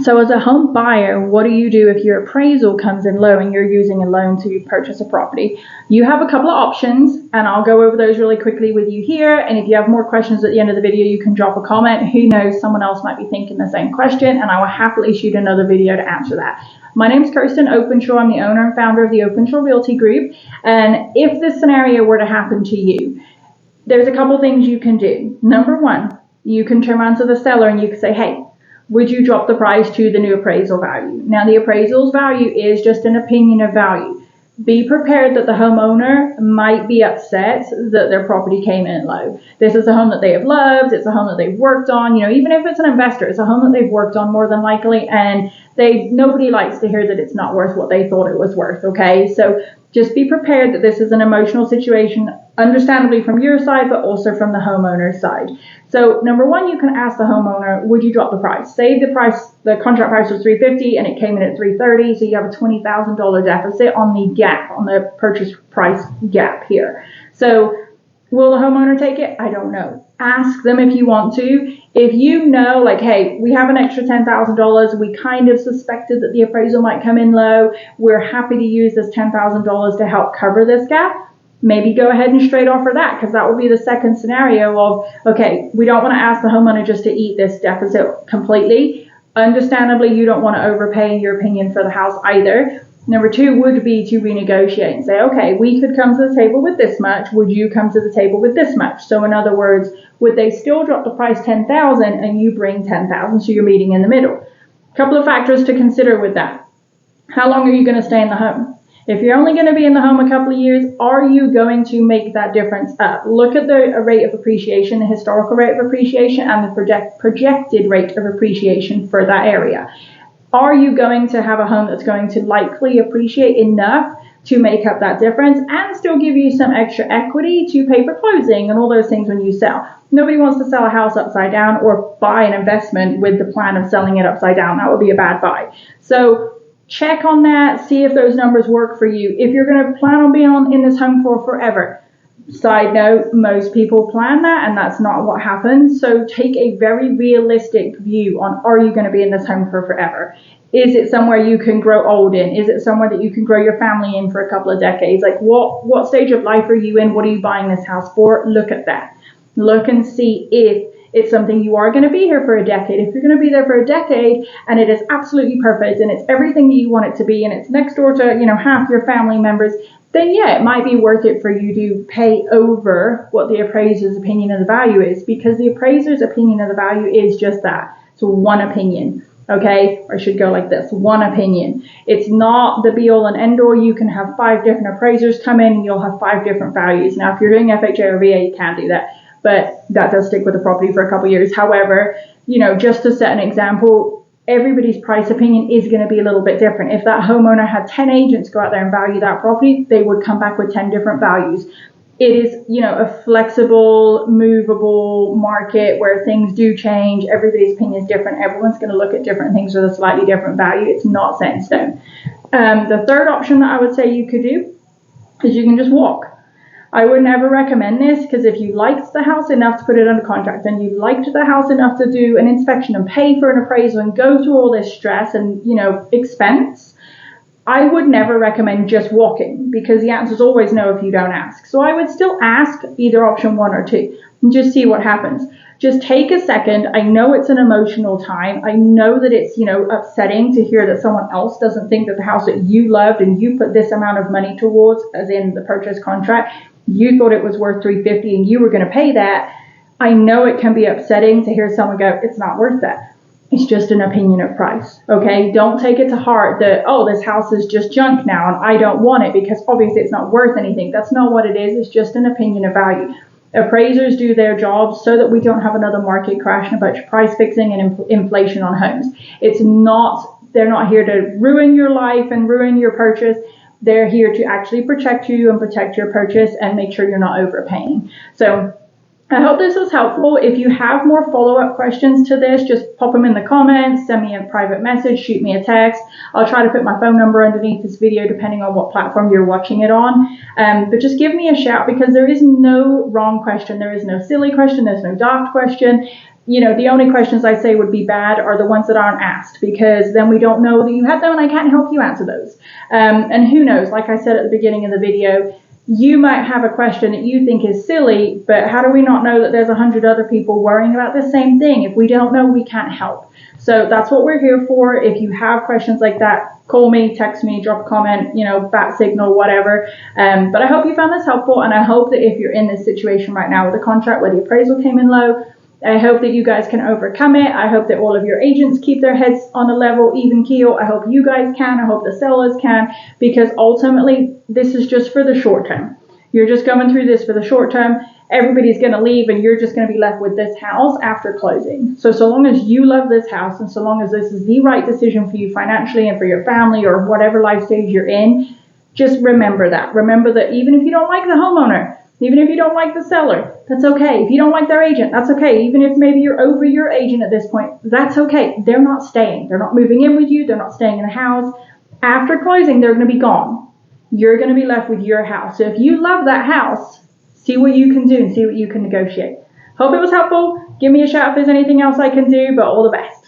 So as a home buyer, what do you do if your appraisal comes in low and you're using a loan to purchase a property? You have a couple of options, and I'll go over those really quickly with you here. And if you have more questions at the end of the video, you can drop a comment. Who knows, someone else might be thinking the same question, and I will happily shoot another video to answer that. My name is Kirsten Openshaw. I'm the owner and founder of the Openshaw Realty Group. And if this scenario were to happen to you, there's a couple things you can do. Number one, you can turn around to the seller and you can say, hey, would you drop the price to the new appraisal value? Now, the appraisal's value is just an opinion of value. Be prepared that the homeowner might be upset that their property came in low. This is a home that they have loved. It's a home that they've worked on. You know, even if it's an investor, it's a home that they've worked on more than likely, and nobody likes to hear that it's not worth what they thought it was worth, okay? So just be prepared that this is an emotional situation, understandably from your side, but also from the homeowner's side. So number one, you can ask the homeowner, would you drop the price? Say the contract price was $350 and it came in at $330, so you have a $20,000 deficit on the gap, on the purchase price gap here. So will the homeowner take it? I don't know. Ask them if you want to. If you know, like, hey, we have an extra $10,000, we kind of suspected that the appraisal might come in low, we're happy to use this $10,000 to help cover this gap, maybe go ahead and straight offer that, because that will be the second scenario of, okay, we don't want to ask the homeowner just to eat this deficit completely. Understandably, you don't want to overpay, in your opinion, for the house either. Number two would be to renegotiate and say, okay, we could come to the table with this much. Would you come to the table with this much? So in other words, would they still drop the price $10,000 and you bring $10,000, so you're meeting in the middle? A couple of factors to consider with that. How long are you going to stay in the home? If you're only going to be in the home a couple of years, are you going to make that difference up? Look at the rate of appreciation, the historical rate of appreciation, and the projected rate of appreciation for that area. Are you going to have a home that's going to likely appreciate enough to make up that difference and still give you some extra equity to pay for closing and all those things when you sell? Nobody wants to sell a house upside down or buy an investment with the plan of selling it upside down. That would be a bad buy. So check on that, see if those numbers work for you. If you're going to plan on being in this home for forever, side note, most people plan that, and that's not what happens. So take a very realistic view on, are you going to be in this home for forever? Is it somewhere you can grow old in? Is it somewhere that you can grow your family in for a couple of decades? Like what stage of life are you in? What are you buying this house for? Look at that. Look and see if it's something you are going to be here for a decade. If you're going to be there for a decade and it is absolutely perfect and it's everything that you want it to be and it's next door to, half your family members, then yeah, it might be worth it for you to pay over what the appraiser's opinion of the value is, because the appraiser's opinion of the value is just that. It's one opinion, okay? Or I should go like this, one opinion. It's not the be all and end all. You can have 5 different appraisers come in and you'll have 5 different values. Now, if you're doing FHA or VA, you can't do that, but that does stick with the property for a couple of years. However, just to set an example, everybody's price opinion is going to be a little bit different. If that homeowner had 10 agents go out there and value that property, they would come back with 10 different values. It is, a flexible, movable market where things do change. Everybody's opinion is different. Everyone's going to look at different things with a slightly different value. It's not set in stone. The third option that I would say you could do is you can just walk. I would never recommend this, because if you liked the house enough to put it under contract and you liked the house enough to do an inspection and pay for an appraisal and go through all this stress and, expense, I would never recommend just walking, because the answer is always no if you don't ask. So I would still ask either option 1 or 2 and just see what happens. Just take a second. I know it's an emotional time. I know that it's, upsetting to hear that someone else doesn't think that the house that you loved and you put this amount of money towards, as in the purchase contract, you thought it was worth $350 and you were going to pay that. I know it can be upsetting to hear someone go, it's not worth that. It's just an opinion of price, okay? Don't take it to heart that, oh, this house is just junk now and I don't want it because obviously it's not worth anything. That's not what it is. It's just an opinion of value. Appraisers do their jobs so that we don't have another market crash and a bunch of price fixing and inflation on homes. They're not here to ruin your life and ruin your purchase. They're here to actually protect you and protect your purchase and make sure you're not overpaying. So I hope this was helpful. If you have more follow-up questions to this, just pop them in the comments, send me a private message, shoot me a text. I'll try to put my phone number underneath this video depending on what platform you're watching it on. But just give me a shout, because there is no wrong question. There is no silly question. There's no daft question. the only questions I say would be bad are the ones that aren't asked, because then we don't know that you had them and I can't help you answer those. And who knows, like I said at the beginning of the video, you might have a question that you think is silly, but how do we not know that there's 100 other people worrying about the same thing? If we don't know, we can't help. So that's what we're here for. If you have questions like that, call me, text me, drop a comment, bat signal, whatever. But I hope you found this helpful, and I hope that if you're in this situation right now with a contract where the appraisal came in low, I hope that you guys can overcome it. I hope that all of your agents keep their heads on a level, even keel. I hope you guys can. I hope the sellers can, because ultimately this is just for the short term. You're just going through this for the short term. Everybody's going to leave and you're just going to be left with this house after closing. So long as you love this house, and so long as this is the right decision for you financially and for your family or whatever life stage you're in, just remember that. Remember that even if you don't like the homeowner, even if you don't like the seller, that's okay. If you don't like their agent, that's okay. Even if maybe you're over your agent at this point, that's okay. They're not staying. They're not moving in with you. They're not staying in the house. After closing, they're going to be gone. You're going to be left with your house. So if you love that house, see what you can do and see what you can negotiate. Hope it was helpful. Give me a shout if there's anything else I can do, but all the best.